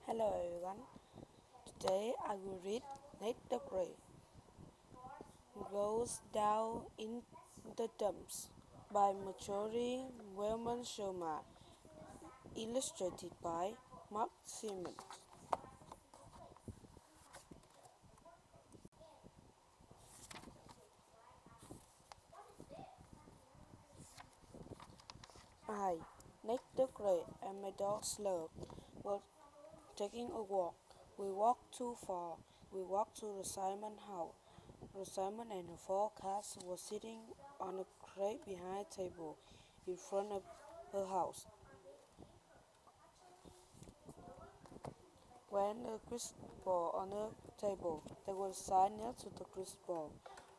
Hello everyone. Today I will read Let the Grey Goes Down in the Dumps by Machori Wellman Sharma, illustrated by Mark Simon. I, Nick the Grey, and my dog Slug were taking a walk. We walked too far. We walked to the Simon house. Simon and her four cats were sitting on a crate behind a table in front of her house. When a crystal ball on the table, there was a sign next to the crystal ball.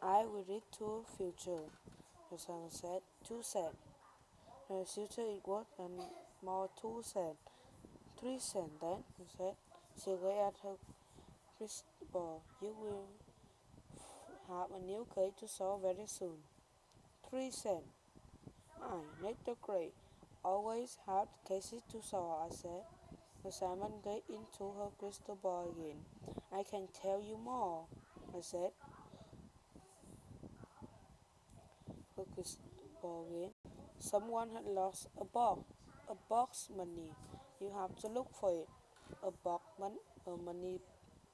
I will read to future, the Simon said. 2 cents. The future it was and more 2 cents. 3 cents then, he said. She gazed at her crystal ball. You will have a new case to solve very soon. 3 cents. I, Nate the Great, always have cases to solve, I said. The Simon gazed into her crystal ball again. I can tell you more, I said. Her crystal ball again. Someone had lost a box money. You have to look for it. A money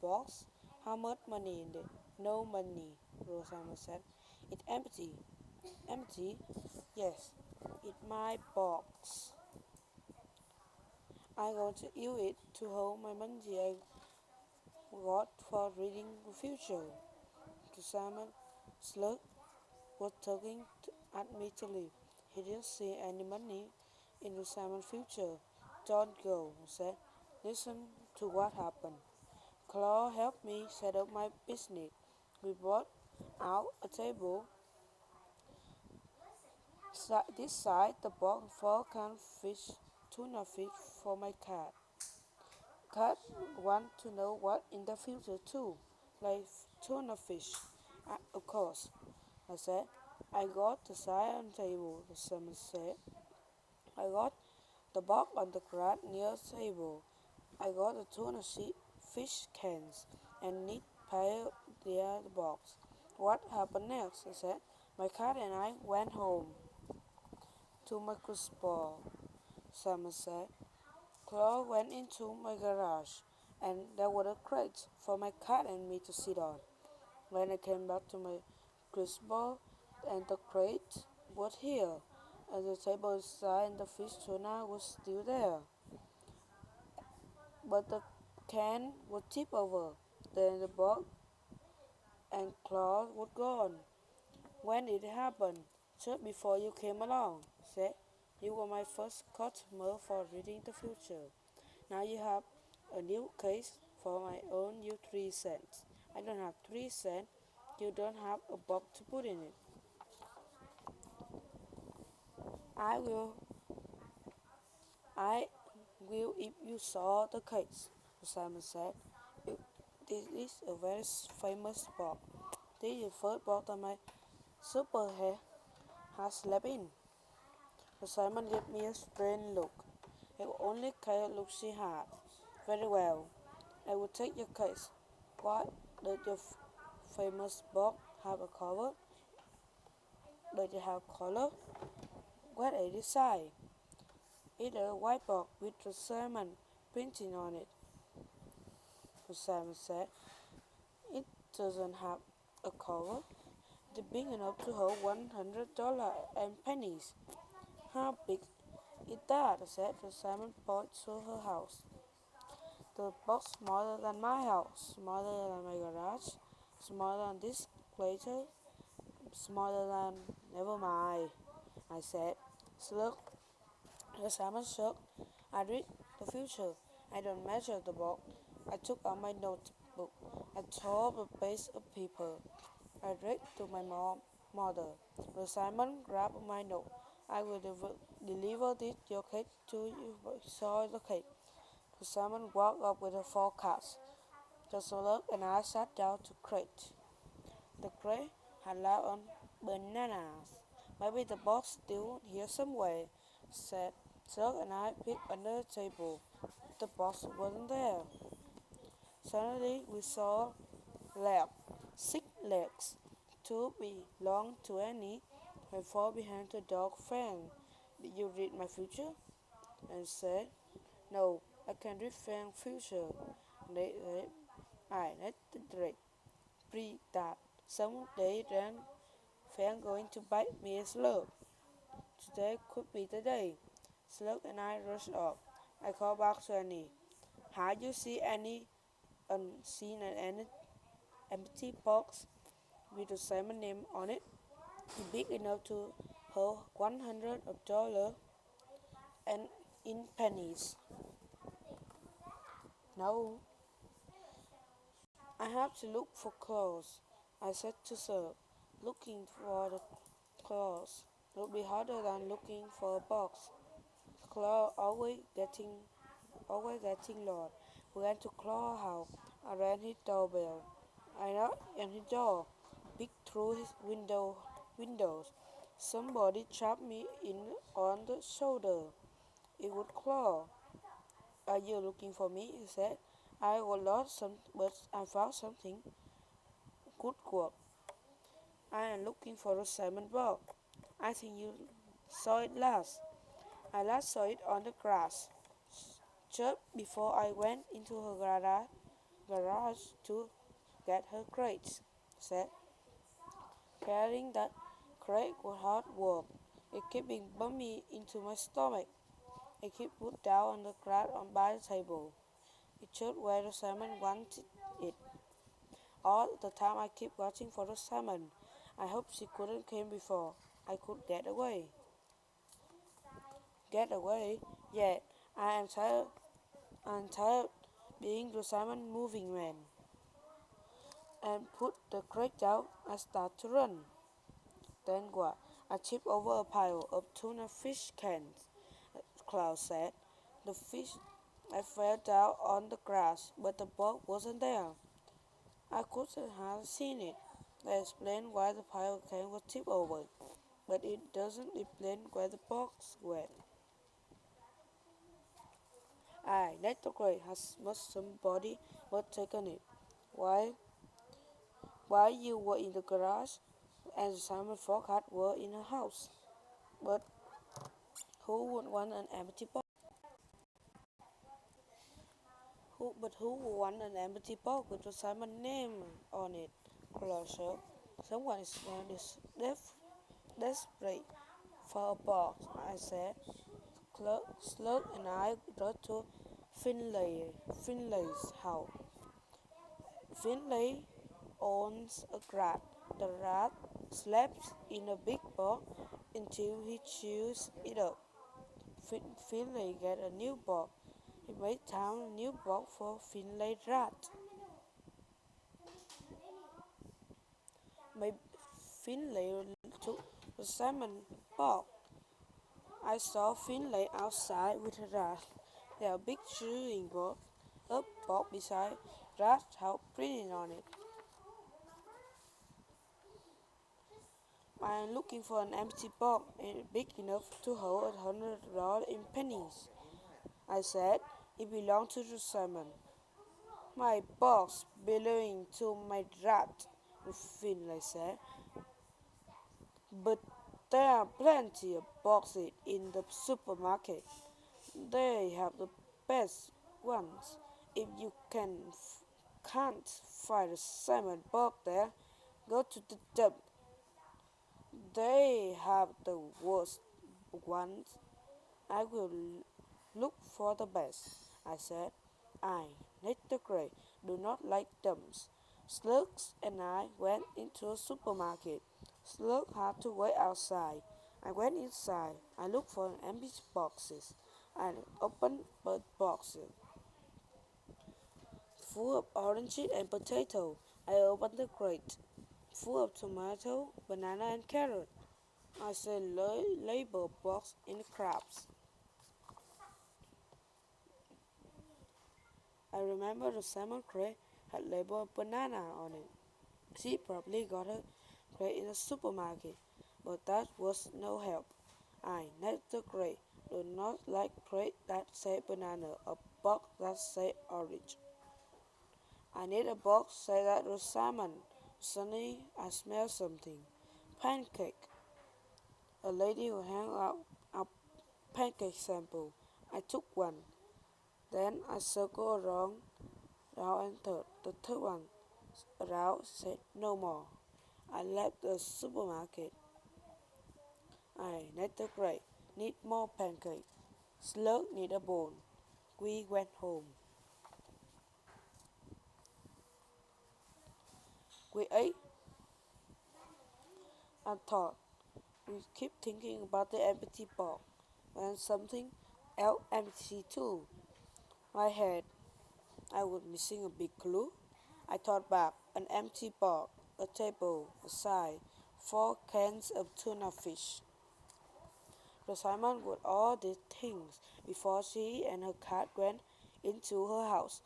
box? How much money in it? No money, Rosamund said. It's empty. Empty? Yes, it's my box. I'm going to use it to hold my money I got for reading the future. The Simon Slug was talking at me to leave. He didn't see any money in the Simon future. Don't go, he said. Listen to what happened. Claude helped me set up my business. We brought out a table this side the box for canned fish, tuna fish for my cat. Cat want to know what in the future too, like tuna fish. Of course, I said. I got the side on the table, the salmon said. I got the box on the ground near the table. I got the tuna fish cans and neat pile near the box. What happened next? I said. My cat and I went home to my crystal, Simon said. Claude went into my garage, and there were a crate for my cat and me to sit on. When I came back to my crystal, and the crate was here, and the table inside and the fish tuna was still there. But the can was tipped over. Then the box and Claude was gone. When it happened, just before you came along, said. You were my first customer for reading the future. Now you have a new case for my own you 3 cents. I don't have 3 cents. You don't have a box to put in it. I will I will if you saw the case, Simon said. This is a very famous box. This is the first box that my superhead has slept in. Simon gave me a strange look. It was only kind of look she had. Very well. I will take your case. What does your famous box have a cover? Does it have color? What is the side? It's a white box with a salmon printing on it. The salmon said. It doesn't have a cover. It's big enough to hold $100 and pennies. How big is that? Said the salmon pointed to her house. The box smaller than my house, smaller than my garage, smaller than this crater, smaller than never mind, I said. Slug, the salmon shook. I read the future. I don't measure the box. I took out my notebook. I tore the page of paper. I read to my mother. The Simon grabbed my note. I will deliver this your cake to you. Saw the cake. The Simon walked up with her four cats. The Slug and I sat down to crate. The crate had light on bananas. Maybe the box still here somewhere, said Slug and I picked under the table. The box wasn't there. Suddenly we saw leg, 6 legs. Two belonged to Annie and four behind the dog fan. Did you read my future? And said, no, I can read fan future. I let the dread pre that someday then fan going to bite me as love. Today could be the day. Slug and I rushed off. I called back to Annie. Have you seen an empty box with a Simon name on it? Big enough to hold $100 and in pennies. No, I have to look for clothes, I said to Sir. Looking for the clothes would be harder than looking for a box. Claw always getting lost. We went to Claw House. I rang his doorbell. I knocked on his door, peeked through his windows. Somebody tapped me in on the shoulder. It was Claw. Are you looking for me? He said. I got lost but I found something. Good work. I am looking for a salmon bug. I think you saw it last. I last saw it on the grass, just before I went into her garage to get her crates. Said, carrying that crate was hard work. It kept being bumping into my stomach. I kept put down on the grass on by the table. It showed where the salmon wanted it. All the time I kept watching for the salmon. I hoped she couldn't come before I could get away. Get away? Yet I am tired. I'm tired being the salmon moving man. And put the crate down. I start to run. Then what? I tripped over a pile of tuna fish cans. Klaus said. The fish. I fell down on the grass, but the bug wasn't there. I couldn't have seen it. That explains why the pile of cans was tipped over, but it doesn't explain where the box went. I let the crate has much somebody was taken it. While while you were in the garage and the Simon Fogg hat were in her house. But who would want an empty box? Who would want an empty box with the Simon name on it? Closer. Someone is desperate for a box, I said. Slug and I rode to Finlay's house. Finlay owns a rat. The rat sleeps in a big box until he chews it up. Finlay get a new box. He made town a new box for Finlay rat. My Finlay took the salmon box. I saw Finlay outside with a rat. There are big chewing box, a box beside rat house printing on it. I am looking for an empty box big enough to hold $100 in pennies. I said, it belonged to the salmon. My box belonging to my rat, Finlay said. But there are plenty of boxes in the supermarket. They have the best ones. If you can't find a salmon box there, go to the dump. They have the worst ones. I will look for the best, I said. I, Mr. Gray, do not like dumps. Slugs and I went into a supermarket. Slug had to wait outside. I went inside. I looked for empty boxes. I opened both boxes full of oranges and potato. I opened the crate full of tomato, banana, and carrot. I said label box in the crabs. I remember the salmon crate had labeled banana on it. She probably got her crate in the supermarket, but that was no help. I, next the crate, do not like crate that say banana or box that said orange. I need a box said that was salmon. Suddenly, I smelled something. Pancake. A lady who hung out a pancake sample. I took one. Then I circled around, round and third. The third one around said no more. I left the supermarket. I need the grate. Need more pancake. Slug need a bone. We went home. We ate and thought. We keep thinking about the empty box. And something else empty too. My head. I was missing a big clue. I thought back. An empty box, a table, a sign, 4 cans of tuna fish. Rosamond got all these things before she and her cat went into her house.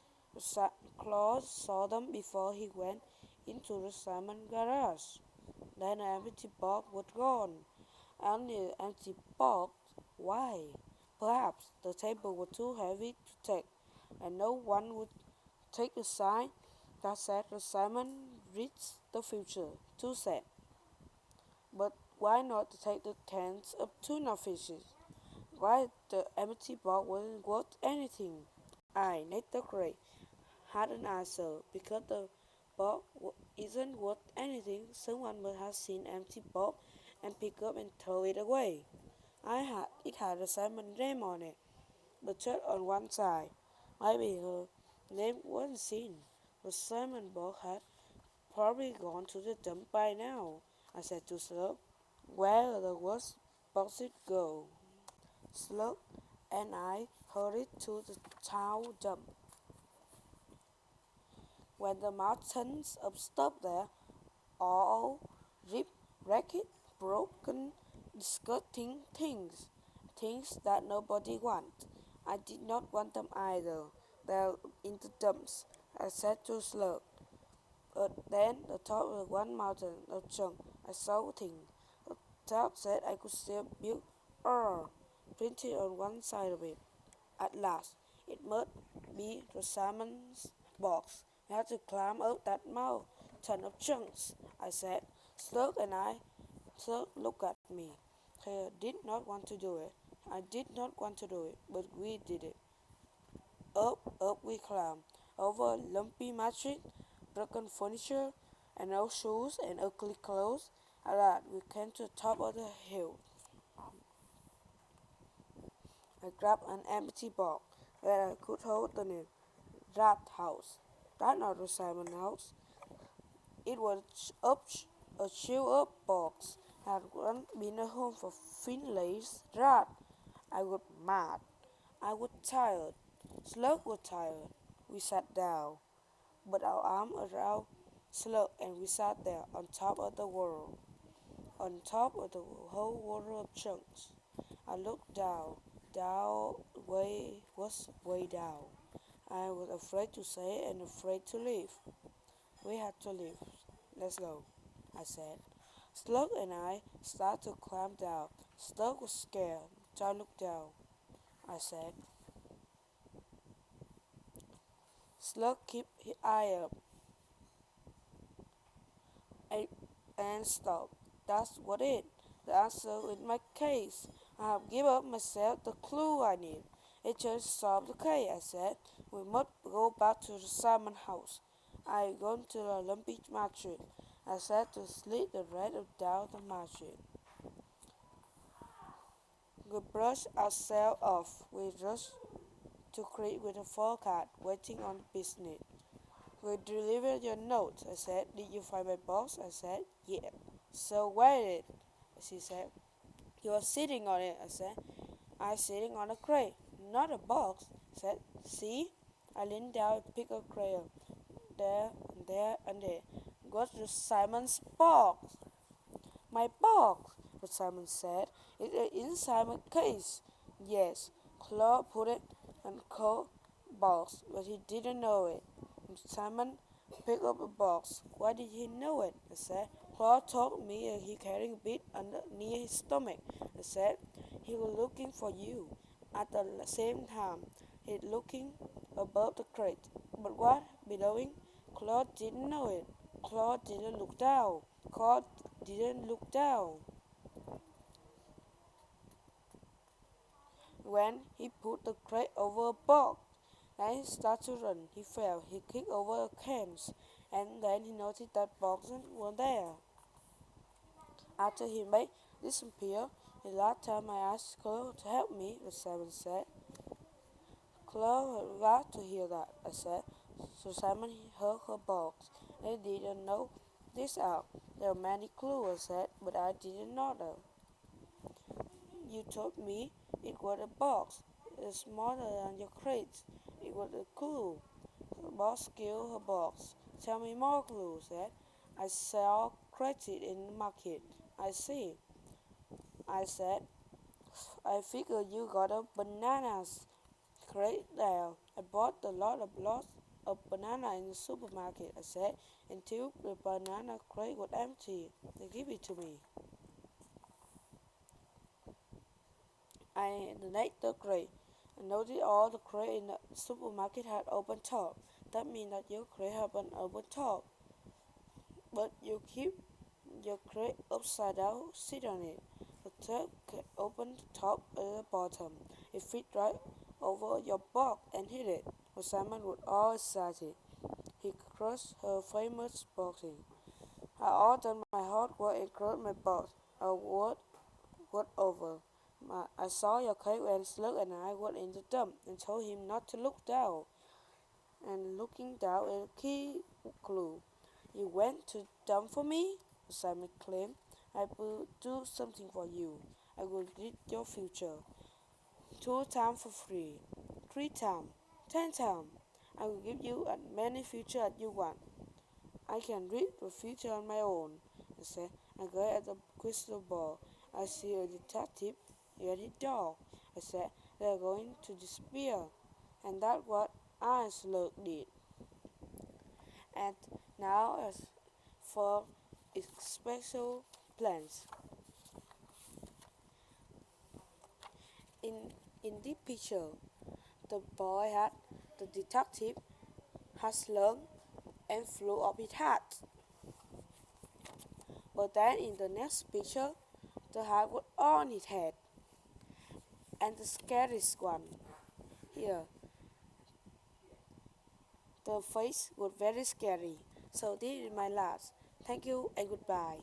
Claus saw them before he went into Rosamond's garage. Then the empty box was gone. Only an empty box? Why? Perhaps the table was too heavy to take, and no one would take the sign that said Rosamond reads the future. Too sad. But why not take the cans of tuna fishes? Why the empty box wasn't worth anything? I, Nathan Gray, had an answer. Because the box isn't worth anything, someone must have seen empty box and pick up and throw it away. It had a Simon name on it, the church on one side. Maybe her name wasn't seen. The Simon box had probably gone to the dump by now, I said to Slug. Where the worst boxes go? Slug and I hurried to the town dump. When the mountains of stuff there, all ripped, wrecked, broken, disgusting things that nobody wants. I did not want them either. They're in the dumps, I said to Slug. Then the top of one mountain of junk, I saw things. The top said I could still build R printed on one side of it. At last, it must be Rosamond's box. We have to climb up that mountain of chunks, I said. Slug looked at me. He did not want to do it. I did not want to do it, but we did it. Up we climbed, over lumpy mattress, broken furniture, and old shoes and ugly clothes. At last, we came to the top of the hill. I grabbed an empty box where I could hold the name Rat House. That's not the Simon house. It was a chill-up box. Had once been a home for Finlay's rat. I was mad. I was tired. Slug was tired. We sat down, put our arm around Slug, and we sat there on top of the world, on top of the whole world of chunks. I looked down, way down. I was afraid to say and afraid to leave. We had to leave. Let's go, I said. Slug and I started to climb down. Slug was scared. John looked down. I said. Slug kept his eye up and, and stopped. That's what it. The answer in my case. I have given up myself the clue I need. It just solved the case, I said. We must go back to the Simon house. I gone to the lumpy mattress. I said to slip the red down the mattress. We brushed ourselves off. We rushed to Creek with a forecast, waiting on business. We delivered your note, I said. Did you find my box? I said. Yeah. So where is it? She said. You are sitting on it, I said. I'm sitting on a crate, not a box, I said. See? I leaned down and picked a crayon. There, and there, and there. Got to Simon's box. My box, what Simon said. It is inside my case. Yes, Claude put it in coat box, but he didn't know it. Simon picked up a box. Why did he know it? I said. Claude told me he carried a bit near his stomach. I said. He was looking for you. At the same time, he looking above the crate. But what billowing? Claude didn't know it. Claude didn't look down. Claude didn't look down. When he put the crate over a box, and he started to run, he fell. He kicked over a cans, and then he noticed that boxes were there. After he made disappear, the last time I asked Chloe to help me, the Simon said. Chloe was glad to hear that, I said. So Simon heard her box. I didn't know this out. There are many clues, I said, but I didn't know them. You told me it was a box. It's smaller than your crate. It was a clue. The boss killed her box. Tell me more clues, said. I saw credit in the market. I see. I said, I figured you got a bananas crate there. I bought a lots of banana in the supermarket, I said, until the banana crate was empty. They give it to me. I donate the crate. I noticed all the crate in the supermarket had open top. That means that your crate had an open top. But you keep your crate upside down, sit on it. The third open top at the bottom. It fit right over your box and hit it. But Simon was all excited. He crushed her famous boxing. I all done my hard work and crushed my box. A word got over. I saw your crate when Slug and I were in the dump and told him not to look down. And looking down is a key clue. You went to dump for me? Simon claimed. I will do something for you. I will read your future. 2 times for free. 3 times. 10 times. I will give you as many futures as you want. I can read the future on my own, I said. I go at the crystal ball. I see a detective at his door. I said, they are going to disappear. And that's what I Slug did. And now as for its special plans. In in this picture, the boy had the detective had slung and flew off his hat. But then in the next picture, the hat was on his head. And the scariest one, here, the face was very scary. So this is my last. Thank you and goodbye.